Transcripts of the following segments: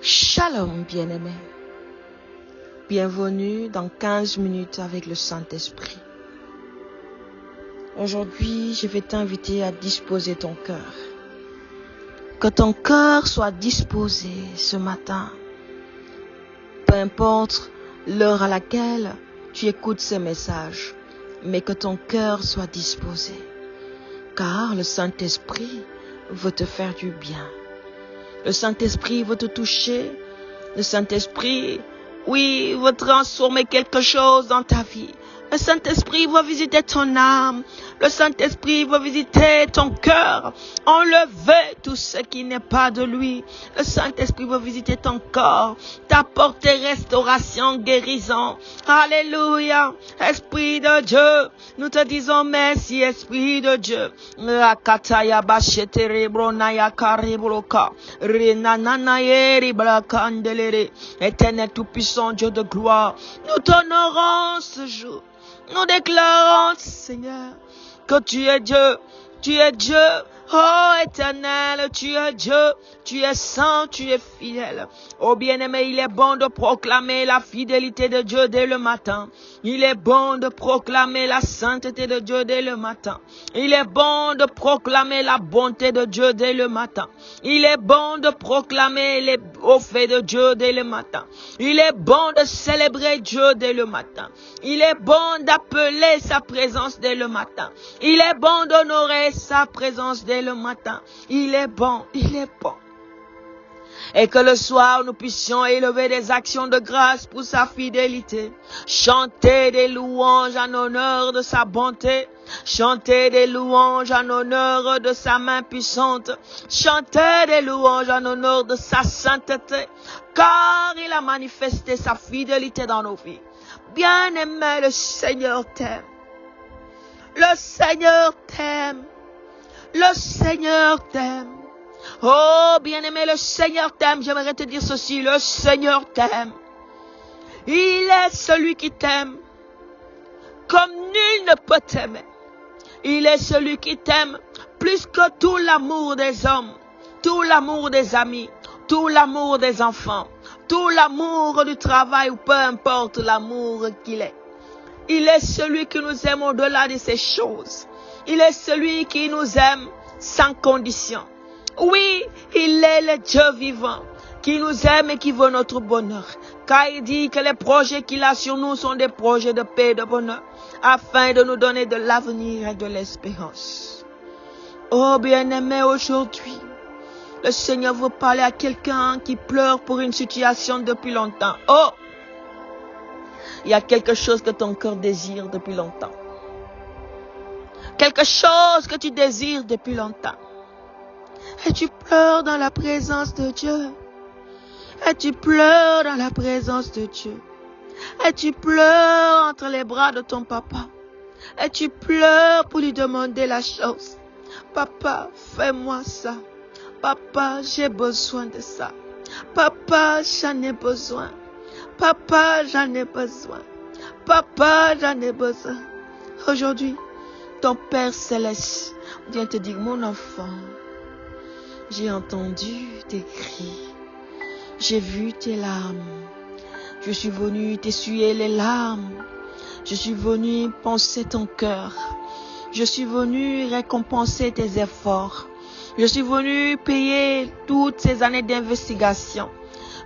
Shalom bien-aimé. Bienvenue dans 15 minutes avec le Saint-Esprit. Aujourd'hui, je vais t'inviter à disposer ton cœur. Que ton cœur soit disposé ce matin. Peu importe l'heure à laquelle tu écoutes ce message, mais que ton cœur soit disposé. Car le Saint-Esprit veut te faire du bien. Le Saint-Esprit veut te toucher. Le Saint-Esprit, oui, veut transformer quelque chose dans ta vie. Le Saint-Esprit veut visiter ton âme. Le Saint-Esprit veut visiter ton cœur. Enlever tout ce qui n'est pas de lui. Le Saint-Esprit veut visiter ton corps. T'apporter restauration, guérison. Alléluia. Esprit de Dieu. Nous te disons merci, Esprit de Dieu. Rakataya bashetere bronaya karibroka. Renananaeri blakandelere. Éternel tout-puissant, Dieu de gloire. Nous t'honorons ce jour. Nous déclarons, Seigneur, que tu es Dieu. Tu es Dieu. Oh Éternel, tu es Dieu. Tu es saint, tu es fidèle. Oh bien-aimé, il est bon de proclamer la fidélité de Dieu dès le matin. Il est bon de proclamer la sainteté de Dieu dès le matin. Il est bon de proclamer la bonté de Dieu dès le matin. Il est bon de proclamer les hauts faits de Dieu dès le matin. Il est bon de célébrer Dieu dès le matin. Il est bon d'appeler sa présence dès le matin. Il est bon d'honorer sa présence dès le matin. Il est bon, il est bon. Et que le soir, nous puissions élever des actions de grâce pour sa fidélité. Chanter des louanges en honneur de sa bonté. Chanter des louanges en honneur de sa main puissante. Chanter des louanges en honneur de sa sainteté. Car il a manifesté sa fidélité dans nos vies. Bien-aimé, le Seigneur t'aime. Le Seigneur t'aime. Le Seigneur t'aime. Oh, bien-aimé, le Seigneur t'aime. J'aimerais te dire ceci, le Seigneur t'aime. Il est celui qui t'aime comme nul ne peut t'aimer. Il est celui qui t'aime plus que tout l'amour des hommes, tout l'amour des amis, tout l'amour des enfants, tout l'amour du travail ou peu importe l'amour qu'il est. Il est celui qui nous aime au-delà de ces choses. Il est celui qui nous aime sans condition. Oui, il est le Dieu vivant qui nous aime et qui veut notre bonheur. Car il dit que les projets qu'il a sur nous sont des projets de paix et de bonheur, afin de nous donner de l'avenir et de l'espérance. Oh bien-aimé, aujourd'hui, le Seigneur veut parler à quelqu'un qui pleure pour une situation depuis longtemps. Oh, il y a quelque chose que ton cœur désire depuis longtemps. Quelque chose que tu désires depuis longtemps. Et tu pleures dans la présence de Dieu. Et tu pleures dans la présence de Dieu. Et tu pleures entre les bras de ton papa. Et tu pleures pour lui demander la chose. Papa, fais-moi ça. Papa, j'ai besoin de ça. Papa, j'en ai besoin. Papa, j'en ai besoin. Papa, j'en ai besoin. Aujourd'hui, ton Père Céleste vient te dire, mon enfant, j'ai entendu tes cris. J'ai vu tes larmes. Je suis venu t'essuyer les larmes. Je suis venu penser ton cœur. Je suis venu récompenser tes efforts. Je suis venu payer toutes ces années d'investigation,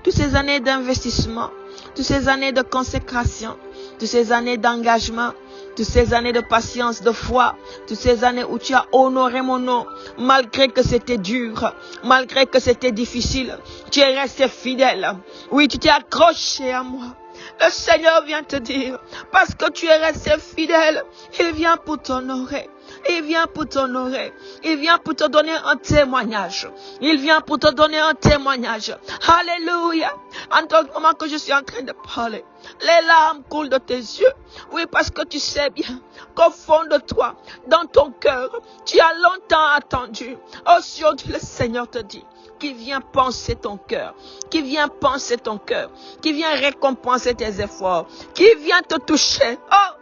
toutes ces années d'investissement, toutes ces années de consécration, toutes ces années d'engagement, toutes ces années de patience, de foi, toutes ces années où tu as honoré mon nom, malgré que c'était dur, malgré que c'était difficile, tu es resté fidèle. Oui, tu t'es accroché à moi. Le Seigneur vient te dire, parce que tu es resté fidèle, il vient pour t'honorer. Il vient pour t'honorer. Il vient pour te donner un témoignage. Il vient pour te donner un témoignage. Alléluia. En tant que moment que je suis en train de parler, les larmes coulent de tes yeux. Oui, parce que tu sais bien qu'au fond de toi, dans ton cœur, tu as longtemps attendu. Aujourd'hui, le Seigneur te dit, qui vient penser ton cœur, qui vient penser ton cœur, qui vient récompenser tes efforts, qui vient te toucher. Oh!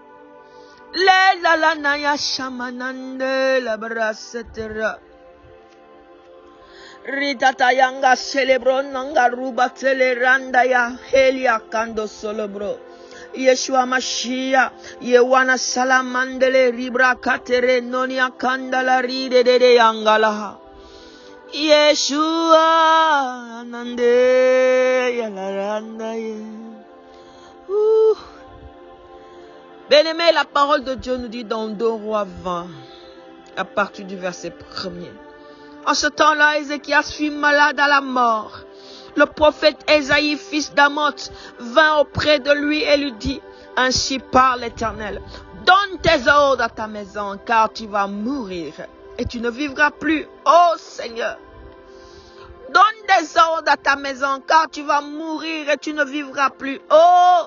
Le la la na ya shamanande la brasetera. Ritatayanga celebro nanga ruba telerandaya helia kando solobro. Yeshua Mashiach, Yewana salamandele ribra katere nonia kandala ride de yangala. Yeshua nande yalaranda ye. Bien-aimé, la parole de Dieu nous dit dans 2 Rois 20, à partir du verset 1er. En ce temps-là, Ézéchias fut malade à la mort. Le prophète Ésaïe, fils d'Amoth, vint auprès de lui et lui dit, ainsi parle l'Éternel, donne tes ordres à ta maison, car tu vas mourir et tu ne vivras plus, ô Seigneur. Donne des ordres à ta maison, car tu vas mourir et tu ne vivras plus, oh.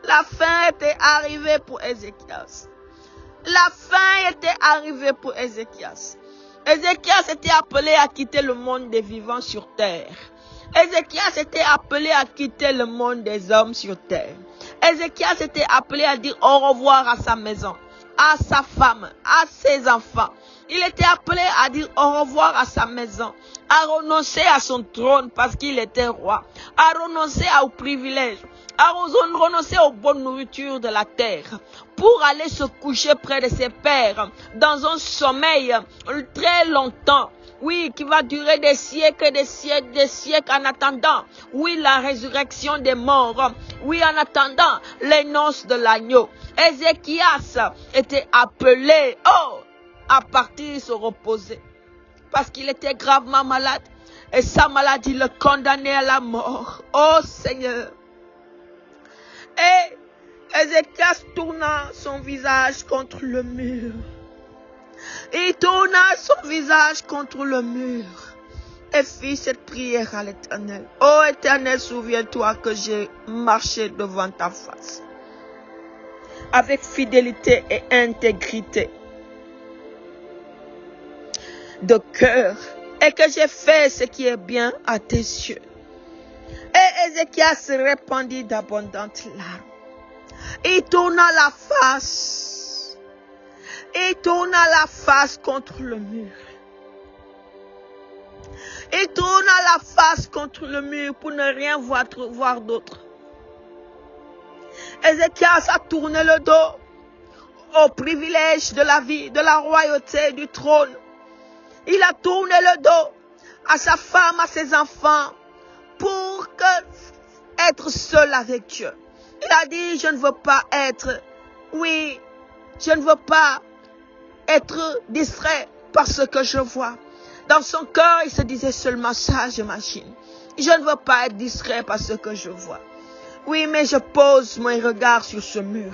La fin était arrivée pour Ézéchias. La fin était arrivée pour Ézéchias. Ézéchias était appelé à quitter le monde des vivants sur terre. Ézéchias était appelé à quitter le monde des hommes sur terre. Ézéchias était appelé à dire au revoir à sa maison, à sa femme, à ses enfants. Il était appelé à dire au revoir à sa maison, à renoncer à son trône parce qu'il était roi, à renoncer aux privilèges, à renoncer aux bonnes nourritures de la terre, pour aller se coucher près de ses pères dans un sommeil très longtemps. Oui, qui va durer des siècles, des siècles en attendant. Oui, la résurrection des morts. Oui, en attendant les noces de l'agneau. Ézéchias était appelé, à partir se reposer. Parce qu'il était gravement malade. Et sa maladie le condamnait à la mort. Oh Seigneur. Et Ézéchias tourna son visage contre le mur. Il tourna son visage contre le mur et fit cette prière à l'Éternel. Ô Éternel, souviens-toi que j'ai marché devant ta face avec fidélité et intégrité de cœur et que j'ai fait ce qui est bien à tes yeux. Et Ézéchias répandit d'abondantes larmes. Il tourna la face. Il tourna la face contre le mur. Il tourna la face contre le mur pour ne rien voir d'autre. Ézéchias a tourné le dos au privilège de la vie, de la royauté, du trône. Il a tourné le dos à sa femme, à ses enfants, pour être seul avec Dieu. Il a dit, je ne veux pas être, je ne veux pas être distrait par ce que je vois. Dans son cœur, il se disait seulement ça, j'imagine. Je ne veux pas être distrait par ce que je vois. Oui, mais je pose mes regards sur ce mur.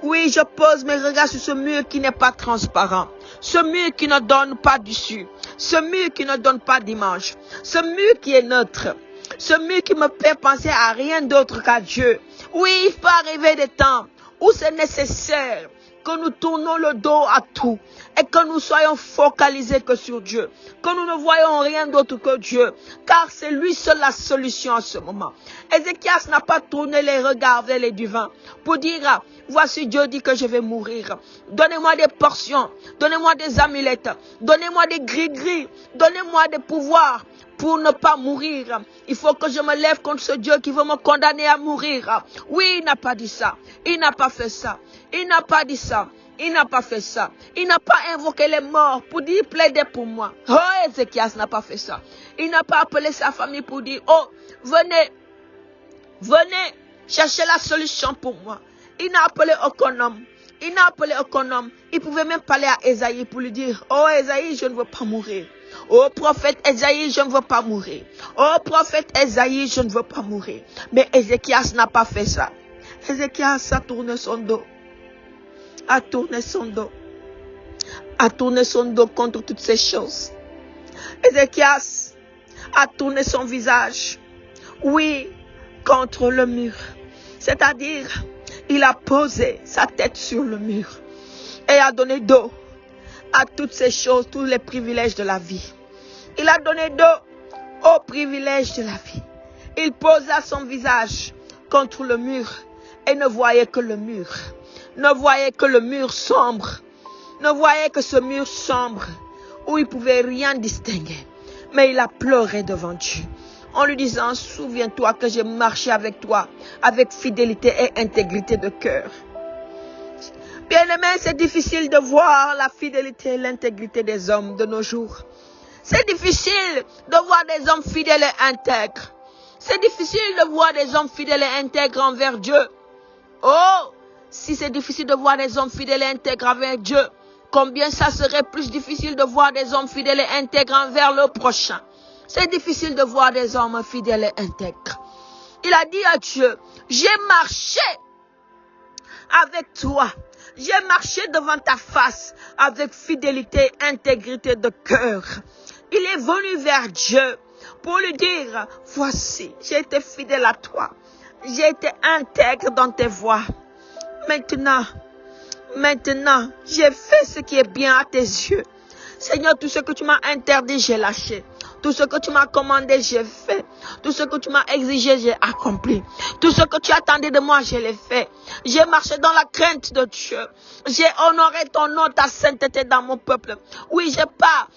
Oui, je pose mes regards sur ce mur qui n'est pas transparent. Ce mur qui ne donne pas d'issue. Ce mur qui ne donne pas d'image. Ce mur qui est neutre. Ce mur qui me fait penser à rien d'autre qu'à Dieu. Oui, il peut arriver des temps où c'est nécessaire que nous tournons le dos à tout et que nous soyons focalisés que sur Dieu, que nous ne voyons rien d'autre que Dieu, car c'est lui seul la solution en ce moment. Ézéchias n'a pas tourné les regards vers les divins pour dire, voici Dieu dit que je vais mourir. Donnez-moi des portions, donnez-moi des amulettes, donnez-moi des gris-gris, donnez-moi des pouvoirs pour ne pas mourir. Il faut que je me lève contre ce Dieu qui veut me condamner à mourir. Oui, il n'a pas dit ça. Il n'a pas fait ça. Il n'a pas dit ça. Il n'a pas fait ça. Il n'a pas invoqué les morts pour dire plaidez pour moi. Oh, Ézéchias n'a pas fait ça. Il n'a pas appelé sa famille pour dire venez chercher la solution pour moi. Il n'a appelé aucun homme. Il n'a appelé aucun homme. Il pouvait même parler à Ésaïe pour lui dire, oh Ésaïe, je ne veux pas mourir. Oh prophète Ésaïe, je ne veux pas mourir. Oh prophète Ésaïe, je ne veux pas mourir. Mais Ézéchias n'a pas fait ça. Ézéchias a tourné son dos. A tourné son dos. A tourné son dos contre toutes ces choses. Ézéchias a tourné son visage. Oui, contre le mur. C'est-à-dire, il a posé sa tête sur le mur. Et a donné dos à toutes ces choses, tous les privilèges de la vie. Il a donné dos aux privilèges de la vie. Il posa son visage contre le mur et ne voyait que le mur. Ne voyait que le mur sombre. Ne voyait que ce mur sombre où il ne pouvait rien distinguer. Mais il a pleuré devant Dieu en lui disant, souviens-toi que j'ai marché avec toi, avec fidélité et intégrité de cœur. Bien-aimé, c'est difficile de voir la fidélité et l'intégrité des hommes de nos jours. C'est difficile de voir des hommes fidèles et intègres. C'est difficile de voir des hommes fidèles et intègres envers Dieu. Oh, si c'est difficile de voir des hommes fidèles et intègres envers Dieu, combien ça serait plus difficile de voir des hommes fidèles et intègres envers le prochain. C'est difficile de voir des hommes fidèles et intègres. Il a dit à Dieu, j'ai marché avec toi. J'ai marché devant ta face avec fidélité et intégrité de cœur. Il est venu vers Dieu pour lui dire, voici, j'ai été fidèle à toi. J'ai été intègre dans tes voies. Maintenant, j'ai fait ce qui est bien à tes yeux. Seigneur, tout ce que tu m'as interdit, j'ai lâché. Tout ce que tu m'as commandé, j'ai fait. Tout ce que tu m'as exigé, j'ai accompli. Tout ce que tu attendais de moi, je l'ai fait. J'ai marché dans la crainte de Dieu. J'ai honoré ton nom, ta sainteté dans mon peuple. Oui, j'ai pas,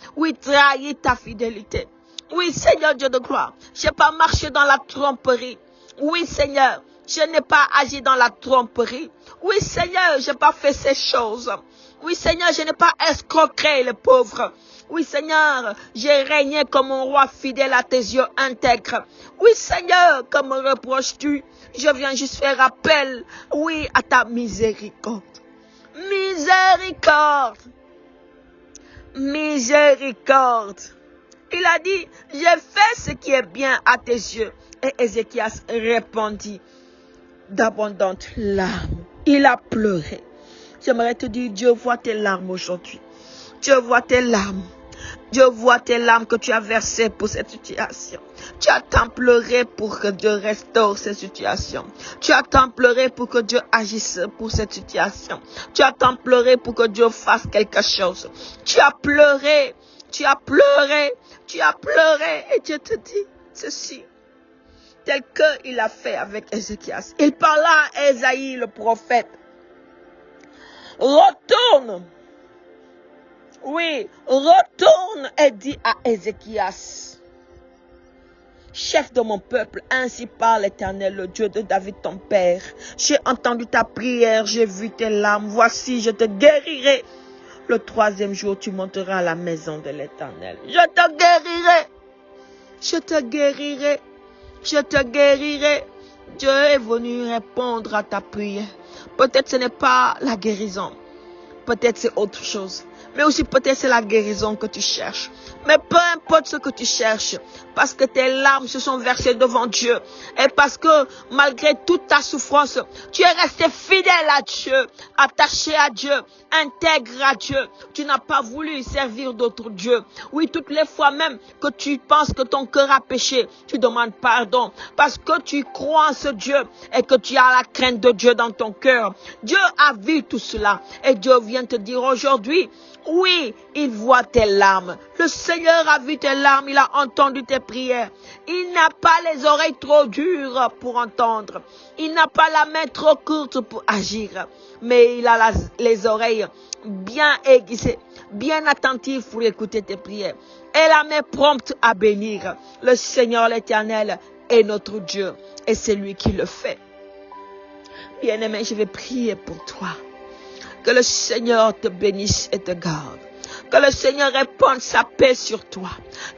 trahi ta fidélité. Oui, Seigneur Dieu de gloire, j'ai pas marché dans la tromperie. Oui, Seigneur, je n'ai pas agi dans la tromperie. Oui, Seigneur, je n'ai pas fait ces choses. Oui, Seigneur, je n'ai pas escroqué les pauvres. Oui, Seigneur, j'ai régné comme un roi fidèle à tes yeux intègres. Oui, Seigneur, comme me reproches-tu? Je viens juste faire appel, oui, à ta miséricorde. Miséricorde. Miséricorde. Il a dit, j'ai fait ce qui est bien à tes yeux. Et Ézéchias répondit d'abondantes larmes. Il a pleuré. J'aimerais te dire, Dieu voit tes larmes aujourd'hui. Dieu voit tes larmes. Dieu voit tes larmes que tu as versées pour cette situation. Tu as tant pleuré pour que Dieu restaure cette situation. Tu as tant pleuré pour que Dieu agisse pour cette situation. Tu as tant pleuré pour que Dieu fasse quelque chose. Tu as pleuré. Tu as pleuré. Tu as pleuré. Et Dieu te dit ceci. Tel qu'il a fait avec Ézéchias. Il parla à Ésaïe le prophète. Retourne. Oui, retourne et dis à Ézéchias, chef de mon peuple, ainsi parle l'Éternel, le Dieu de David ton père. J'ai entendu ta prière, j'ai vu tes larmes, voici je te guérirai. Le 3e jour, tu monteras à la maison de l'Éternel. Je te guérirai. Je te guérirai. Je te guérirai. Dieu est venu répondre à ta prière. Peut-être ce n'est pas la guérison. Peut-être c'est autre chose. Mais aussi peut-être c'est la guérison que tu cherches. Mais peu importe ce que tu cherches, parce que tes larmes se sont versées devant Dieu, et parce que malgré toute ta souffrance, tu es resté fidèle à Dieu, attaché à Dieu, intègre à Dieu. Tu n'as pas voulu servir d'autres dieux. Oui, toutes les fois même que tu penses que ton cœur a péché, tu demandes pardon, parce que tu crois en ce Dieu et que tu as la crainte de Dieu dans ton cœur. Dieu a vu tout cela et Dieu vient te dire aujourd'hui, oui, il voit tes larmes. Le Seigneur a vu tes larmes, il a entendu tes prières. Il n'a pas les oreilles trop dures pour entendre. Il n'a pas la main trop courte pour agir. Mais il a les oreilles bien aiguisées, bien attentives pour écouter tes prières. Et la main prompte à bénir. Le Seigneur l'Éternel est notre Dieu et c'est lui qui le fait. Bien-aimé, je vais prier pour toi. Que le Seigneur te bénisse et te garde. Que le Seigneur répande sa paix sur toi.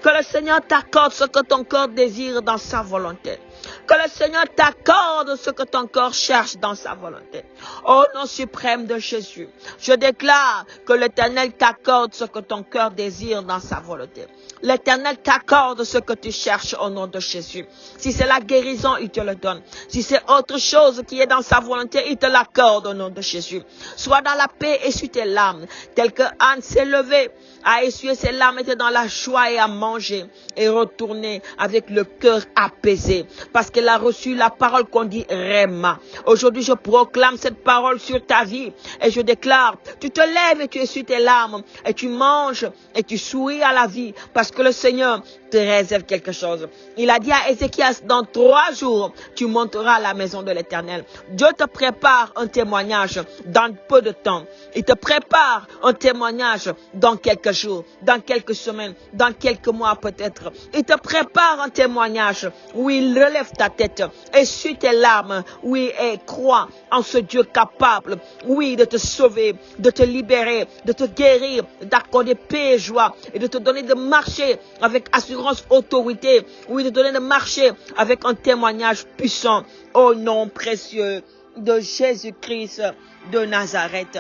Que le Seigneur t'accorde ce que ton corps désire dans sa volonté. Que le Seigneur t'accorde ce que ton corps cherche dans sa volonté. Au nom suprême de Jésus, je déclare que l'Éternel t'accorde ce que ton cœur désire dans sa volonté. L'Éternel t'accorde ce que tu cherches au nom de Jésus. Si c'est la guérison, il te le donne. Si c'est autre chose qui est dans sa volonté, il te l'accorde au nom de Jésus. Sois dans la paix, essuie tes larmes. Tel que Anne s'est levée, a essuyé ses larmes, était dans la joie et a mangé et retourné avec le cœur apaisé. parce qu'elle a reçu la parole qu'on dit Réma. Aujourd'hui, je proclame cette parole sur ta vie et je déclare, tu te lèves et tu essuies tes larmes et tu manges et tu souris à la vie parce que le Seigneur te réserve quelque chose. Il a dit à Ézéchias, dans 3 jours, tu monteras à la maison de l'Éternel. Dieu te prépare un témoignage dans peu de temps. Il te prépare un témoignage dans quelques jours, dans quelques semaines, dans quelques mois peut-être. Il te prépare un témoignage où il relève ta tête, essuie tes larmes, oui, et crois en ce Dieu capable, oui, de te sauver, de te libérer, de te guérir, d'accorder paix et joie et de te donner de marcher avec assurance, autorité, oui, de te donner de marcher avec un témoignage puissant au nom précieux de Jésus-Christ de Nazareth.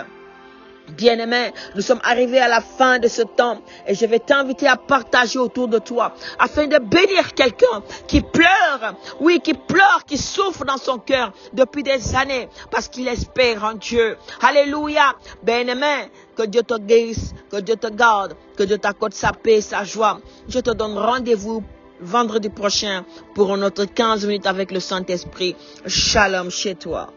Bien-aimé, nous sommes arrivés à la fin de ce temps et je vais t'inviter à partager autour de toi afin de bénir quelqu'un qui pleure, oui, qui pleure, qui souffre dans son cœur depuis des années parce qu'il espère en Dieu. Alléluia. Bien-aimé, que Dieu te guérisse, que Dieu te garde, que Dieu t'accorde sa paix, sa joie. Je te donne rendez-vous vendredi prochain pour un autre 15 minutes avec le Saint-Esprit. Shalom chez toi.